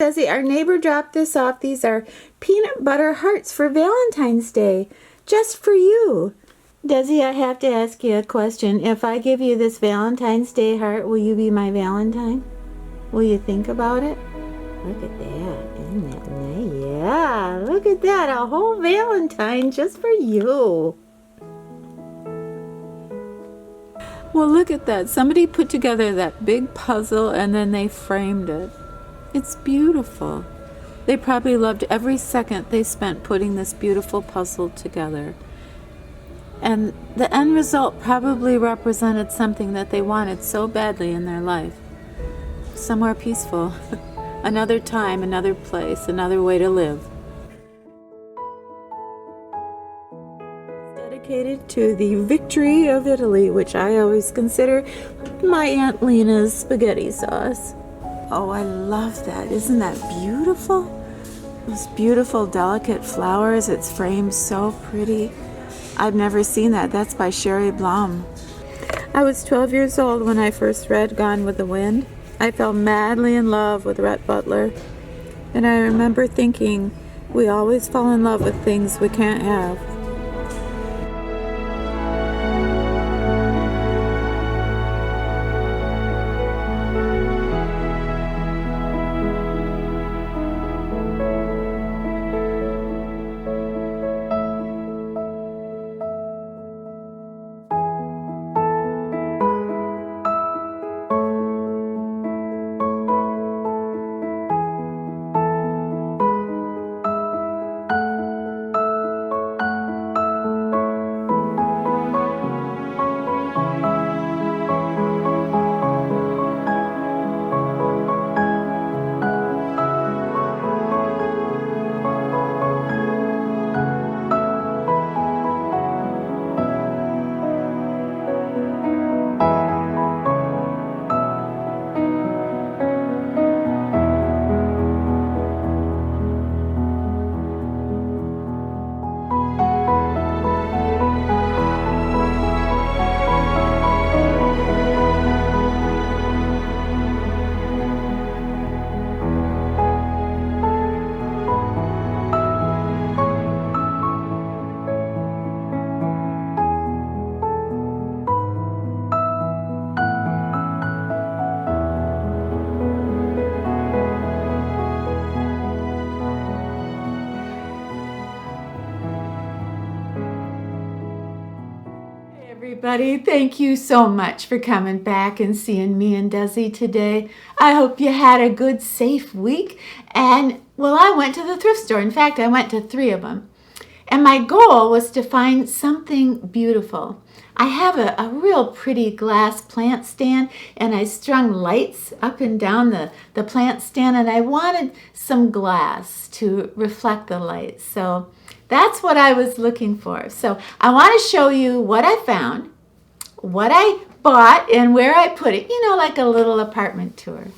Desi, our neighbor dropped this off. These are peanut butter hearts for Valentine's Day, just for you. Desi, I have to ask you a question. If I give you this Valentine's Day heart, will you be my Valentine? Will you think about it? Look at that. Isn't that nice? Yeah, look at that. A whole Valentine just for you. Well, look at that. Somebody put together that big puzzle and then they framed it. It's beautiful. They probably loved every second they spent putting this beautiful puzzle together. And the end result probably represented something that they wanted so badly in their life. Somewhere peaceful. Another time, another place, another way to live. Dedicated to the victory of Italy, which I always consider my Aunt Lena's spaghetti sauce. Oh, I love that. Isn't that beautiful? Those beautiful, delicate flowers. It's framed so pretty. I've never seen that. That's by Cheri Blum. I was 12 years old when I first read Gone with the Wind. I fell madly in love with Rhett Butler. And I remember thinking, we always fall in love with things we can't have. Everybody, thank you so much for coming back and seeing me and Desi today. I hope you had a good, safe week. And, well, I went to the thrift store. In fact, I went to 3 of them. And my goal was to find something beautiful. I have a real pretty glass plant stand, and I strung lights up and down the plant stand, and I wanted some glass to reflect the lights. So that's what I was looking for. So I want to show you what I found, what I bought, and where I put it, you know, like a little apartment tour.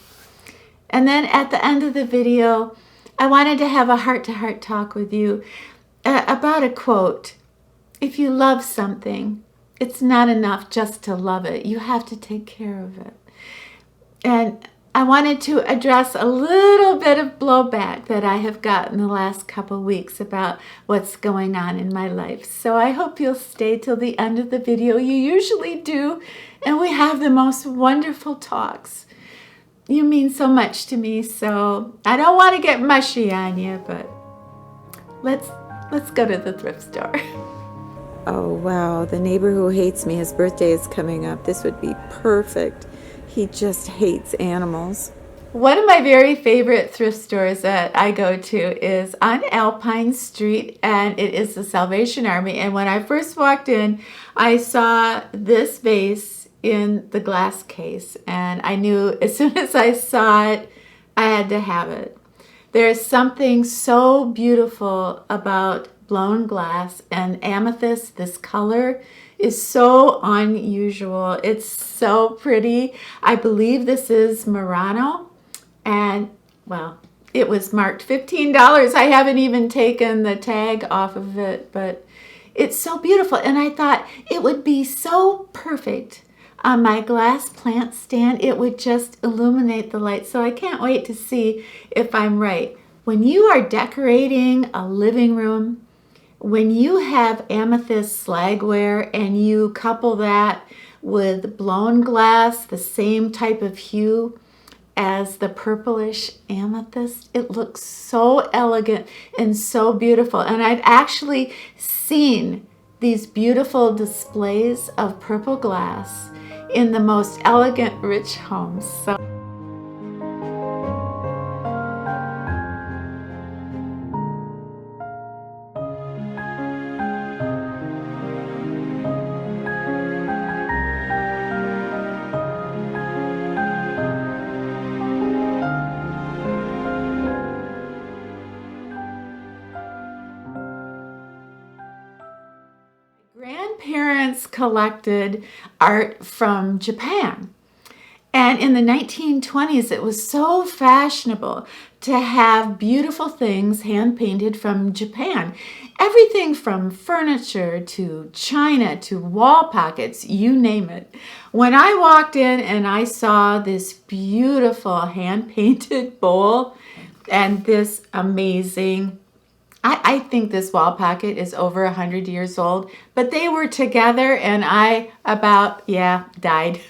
And then at the end of the video, I wanted to have a heart-to-heart talk with you about a quote. If you love something, it's not enough just to love it. You have to take care of it. And I wanted to address a little bit of blowback that I have gotten the last couple weeks about what's going on in my life. So I hope you'll stay till the end of the video. You usually do, and we have the most wonderful talks. You mean so much to me, so I don't want to get mushy on you, but let's go to the thrift store. Oh, wow. The neighbor who hates me, his birthday is coming up. This would be perfect. He just hates animals. One of my very favorite thrift stores that I go to is on Alpine Street, and it is the Salvation Army. And when I first walked in, I saw this vase in the glass case, and I knew as soon as I saw it, I had to have it. There's something so beautiful about blown glass, and amethyst, this color, is so unusual. It's so pretty. I believe this is Murano, and well, it was marked $15. I haven't even taken the tag off of it, but it's so beautiful. And I thought it would be so perfect on my glass plant stand. It would just illuminate the light. So I can't wait to see if I'm right. When you are decorating a living room, when you have amethyst slagware and you couple that with blown glass, the same type of hue as the purplish amethyst, it looks so elegant and so beautiful. And I've actually seen these beautiful displays of purple glass in the most elegant, rich homes. So grandparents collected art from Japan. And in the 1920s, it was so fashionable to have beautiful things hand painted from Japan. Everything from furniture to china to wall pockets, you name it. When I walked in and I saw this beautiful hand painted bowl and this amazing, I think this wall pocket is over 100 years old, but they were together and I died.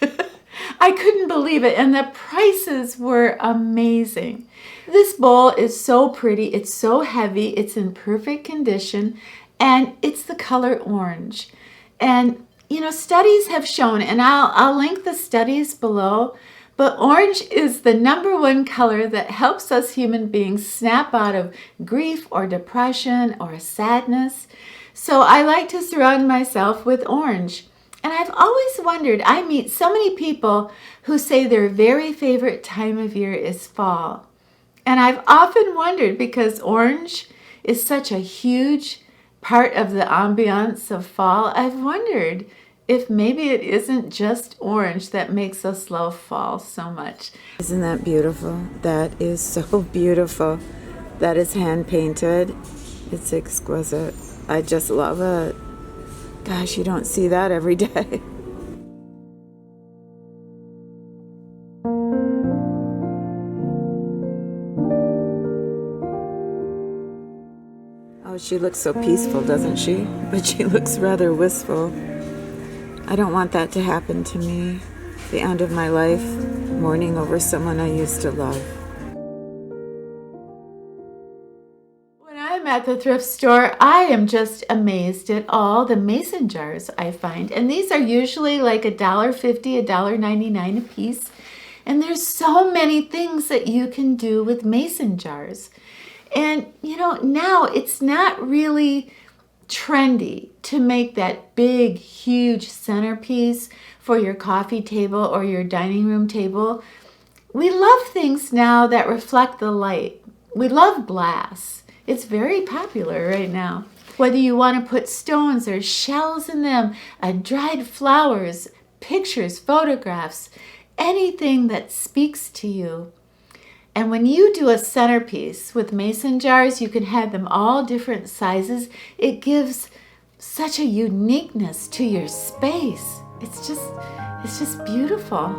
I couldn't believe it, and the prices were amazing. This bowl is so pretty, it's so heavy, it's in perfect condition, and it's the color orange. And studies have shown, and I'll link the studies below, but orange is the #1 color that helps us human beings snap out of grief or depression or sadness. So I like to surround myself with orange. And I've always wondered, I meet so many people who say their very favorite time of year is fall. And I've often wondered, because orange is such a huge part of the ambiance of fall, I've wondered if maybe it isn't just orange that makes us love fall so much. Isn't that beautiful? That is so beautiful. That is hand painted. It's exquisite. I just love it. Gosh, you don't see that every day. Oh, she looks so peaceful, doesn't she? But she looks rather wistful. I don't want that to happen to me. The end of my life, mourning over someone I used to love. I'm at the thrift store, I am just amazed at all the mason jars I find. And these are usually like $1.50, $1.99 a piece. And there's so many things that you can do with mason jars. And now it's not really trendy to make that big, huge centerpiece for your coffee table or your dining room table. We love things now that reflect the light. We love glass. It's very popular right now. Whether you want to put stones or shells in them, dried flowers, pictures, photographs, anything that speaks to you. And when you do a centerpiece with mason jars, you can have them all different sizes. It gives such a uniqueness to your space. It's just beautiful.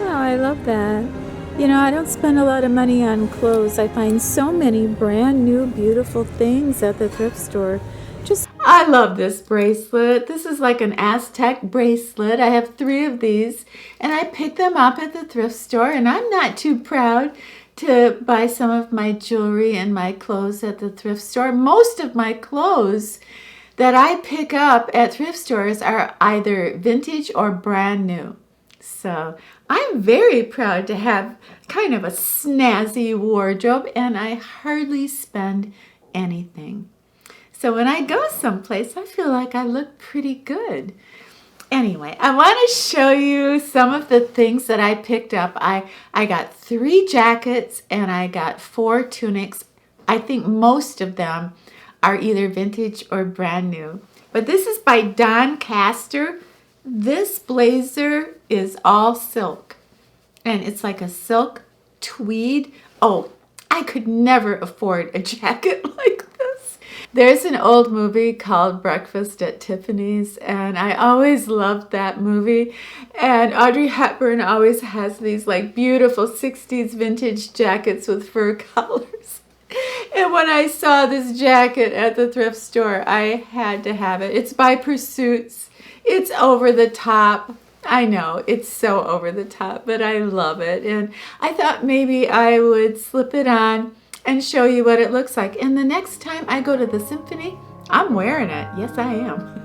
I love that. I don't spend a lot of money on clothes. I find so many brand new, beautiful things at the thrift store. I love this bracelet. This is like an Aztec bracelet. I have 3 of these, and I picked them up at the thrift store, and I'm not too proud to buy some of my jewelry and my clothes at the thrift store. Most of my clothes that I pick up at thrift stores are either vintage or brand new. So I'm very proud to have kind of a snazzy wardrobe, and I hardly spend anything. So when I go someplace, I feel like I look pretty good. Anyway, I want to show you some of the things that I picked up. I got 3 jackets and I got 4 tunics. I think most of them are either vintage or brand new. But this is by Don Castor. This blazer is all silk. And it's like a silk tweed. Oh, I could never afford a jacket like this. There's an old movie called Breakfast at Tiffany's, and I always loved that movie. And Audrey Hepburn always has these like beautiful 60s vintage jackets with fur collars. And when I saw this jacket at the thrift store, I had to have it. It's by Pursuits. It's over the top. I know, it's so over the top, but I love it. And I thought maybe I would slip it on and show you what it looks like. And the next time I go to the symphony, I'm wearing it. Yes, I am.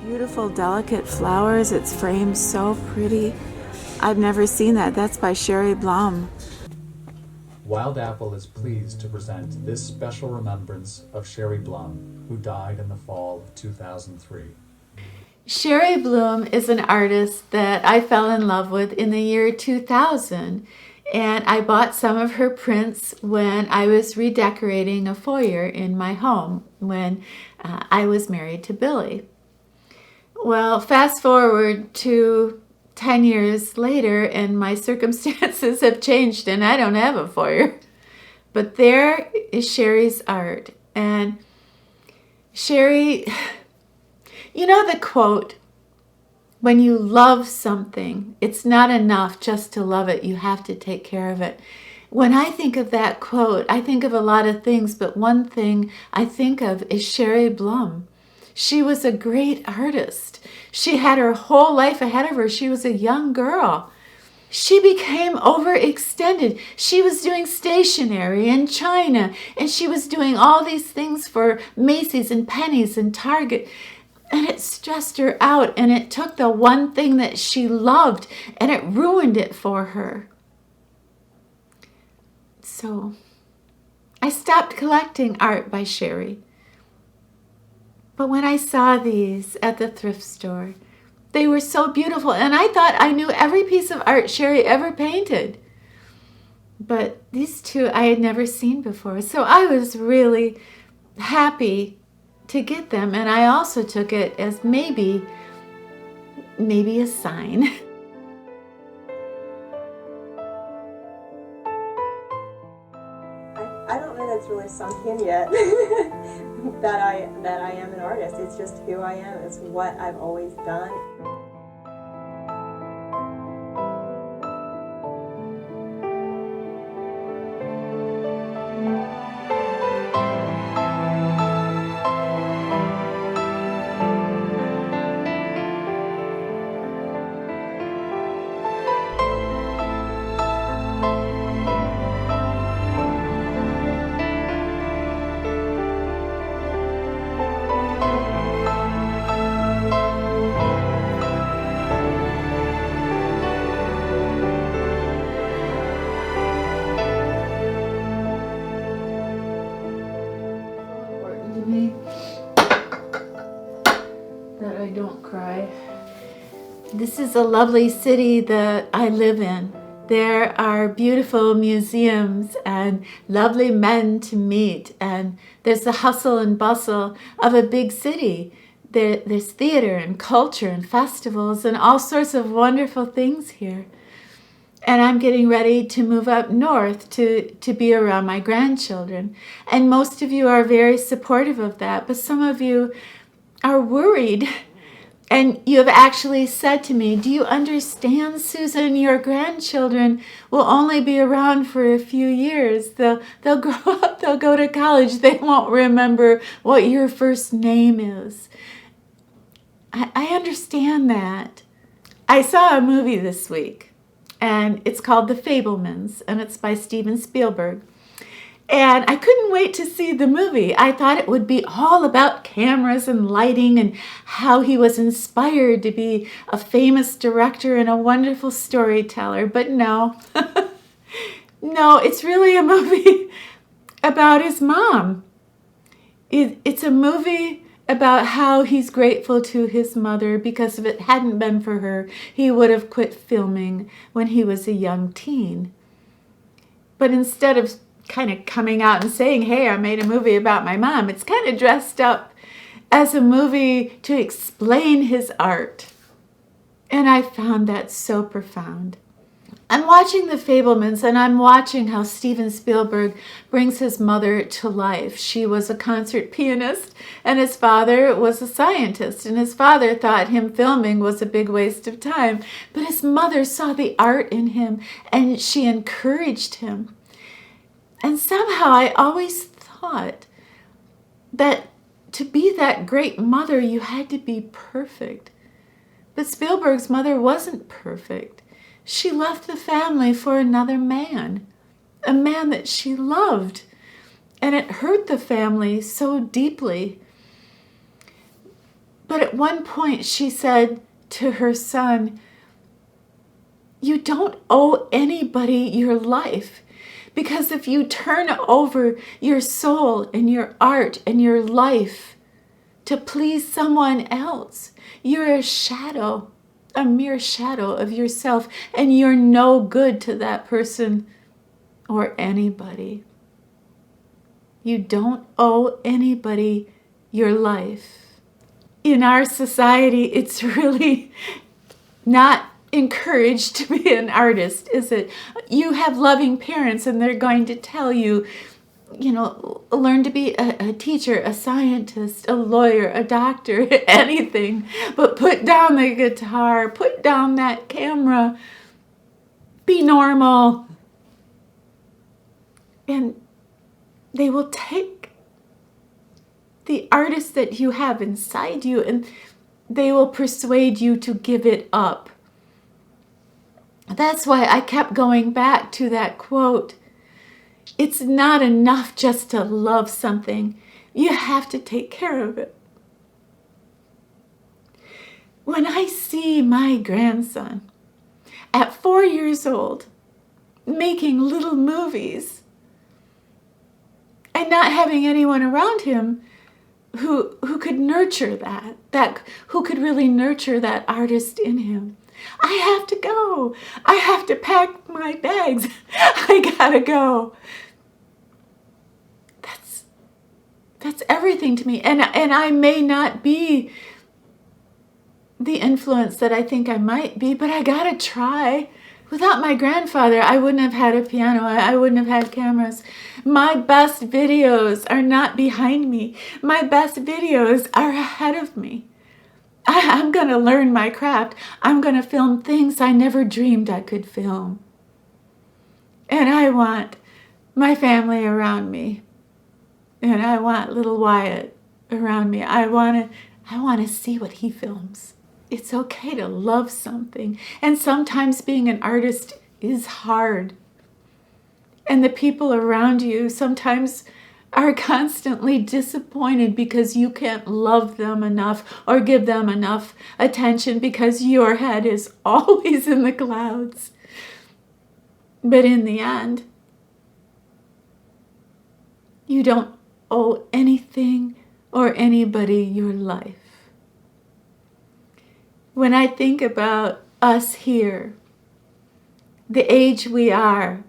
Beautiful, delicate flowers. It's framed so pretty. I've never seen that. That's by Cheri Blum. Wild Apple is pleased to present this special remembrance of Cheri Blum, who died in the fall of 2003. Cheri Blum is an artist that I fell in love with in the year 2000. And I bought some of her prints when I was redecorating a foyer in my home when I was married to Billy. Well, fast forward to 10 years later, and my circumstances have changed, and I don't have a foyer. But there is Cheri's art. And Cheri, you know the quote, when you love something, it's not enough just to love it. You have to take care of it. When I think of that quote, I think of a lot of things, but one thing I think of is Cheri Blum. She was a great artist. She had her whole life ahead of her. She was a young girl. She became overextended. She was doing stationery in China, and she was doing all these things for Macy's and Penny's and Target. And it stressed her out, and it took the one thing that she loved, and it ruined it for her. So I stopped collecting art by Cheri. But when I saw these at the thrift store, they were so beautiful, and I thought I knew every piece of art Cheri ever painted. But these two I had never seen before, so I was really happy to get them, and I also took it as maybe a sign. I don't know that's really sunk in yet that I am an artist. It's just who I am. It's what I've always done. That I don't cry. This is a lovely city that I live in. There are beautiful museums and lovely men to meet, and there's the hustle and bustle of a big city. There's theater and culture and festivals and all sorts of wonderful things here. And I'm getting ready to move up north to be around my grandchildren. And most of you are very supportive of that, but some of you are worried. And you have actually said to me, do you understand, Susan, your grandchildren will only be around for a few years. They'll grow up, they'll go to college, they won't remember what your first name is. I understand that. I saw a movie this week, and it's called The Fablemans, and it's by Steven Spielberg. And I couldn't wait to see the movie. I thought it would be all about cameras and lighting and how he was inspired to be a famous director and a wonderful storyteller. But no, no, it's really a movie about his mom. It's a movie about how he's grateful to his mother because if it hadn't been for her, he would have quit filming when he was a young teen. But instead of kind of coming out and saying, hey, I made a movie about my mom, it's kind of dressed up as a movie to explain his art. And I found that so profound. I'm watching The Fablemans, and I'm watching how Steven Spielberg brings his mother to life. She was a concert pianist, and his father was a scientist, and his father thought him filming was a big waste of time. But his mother saw the art in him, and she encouraged him. And somehow I always thought that to be that great mother, you had to be perfect. But Spielberg's mother wasn't perfect. She left the family for another man, a man that she loved. And it hurt the family so deeply. But at one point she said to her son, you don't owe anybody your life. Because if you turn over your soul and your art and your life to please someone else, you're a shadow, a mere shadow of yourself, and you're no good to that person or anybody. You don't owe anybody your life. In our society, it's really not encouraged to be an artist, is it? You have loving parents and they're going to tell you, learn to be a teacher, a scientist, a lawyer, a doctor, anything, but put down the guitar, put down that camera, be normal. And they will take the artist that you have inside you and they will persuade you to give it up. That's why I kept going back to that quote. It's not enough just to love something. You have to take care of it. When I see my grandson at 4 years old making little movies and not having anyone around him who could nurture that who could really nurture that artist in him, I have to go. I have to pack my bags. I gotta go. That's everything to me. And I may not be the influence that I think I might be, but I gotta try. Without my grandfather, I wouldn't have had a piano. I wouldn't have had cameras. My best videos are not behind me. My best videos are ahead of me. I'm going to learn my craft. I'm going to film things I never dreamed I could film. And I want my family around me. And I want little Wyatt around me. I want to see what he films. It's okay to love something. And sometimes being an artist is hard. And the people around you sometimes are constantly disappointed because you can't love them enough or give them enough attention because your head is always in the clouds. But in the end, you don't owe anything or anybody your life. When I think about us here, the age we are,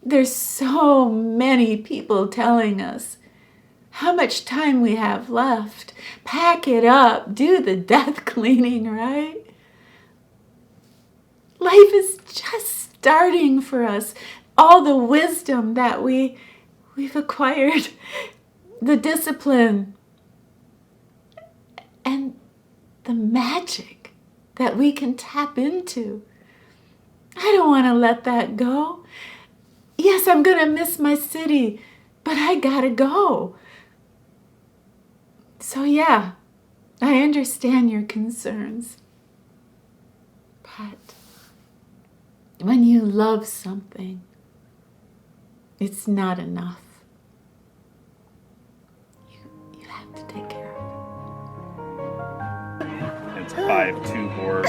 there's so many people telling us how much time we have left. Pack it up, do the death cleaning, right? Life is just starting for us, all the wisdom that we've acquired, the discipline, and the magic that we can tap into. I don't want to let that go. Yes, I'm going to miss my city, but I gotta go. So yeah, I understand your concerns. But when you love something, it's not enough. You have to take care of it. It's 5-2 board.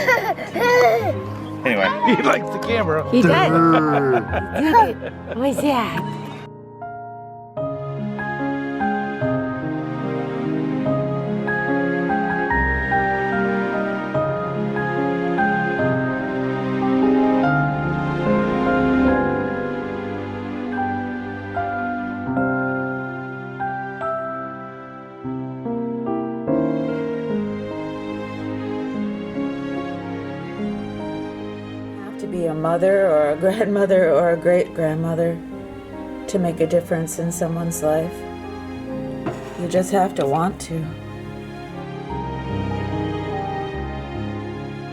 Anyway. He likes the camera. He does. Look at, what's that? To be a mother or a grandmother or a great-grandmother to make a difference in someone's life. You just have to want to.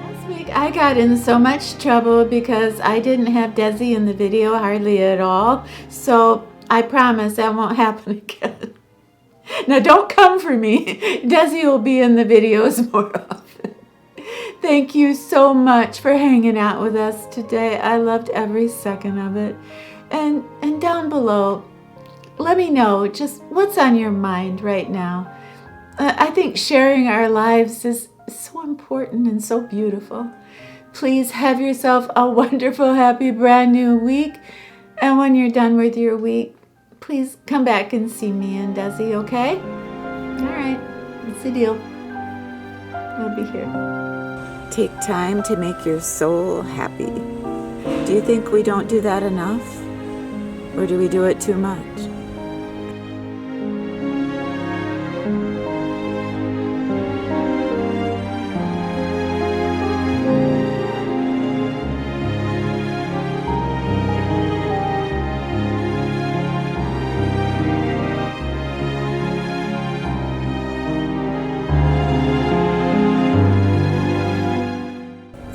Last week I got in so much trouble because I didn't have Desi in the video hardly at all. So I promise that won't happen again. Now don't come for me. Desi will be in the videos more often. Thank you so much for hanging out with us today. I loved every second of it. And down below, let me know just what's on your mind right now. I think sharing our lives is so important and so beautiful. Please have yourself a wonderful, happy, brand new week. And when you're done with your week, please come back and see me and Desi, okay? All right, that's the deal. We'll be here. Take time to make your soul happy. Do you think we don't do that enough? Or do we do it too much?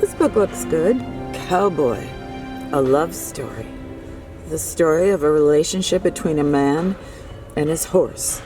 This book looks good. Cowboy, a love story. The story of a relationship between a man and his horse.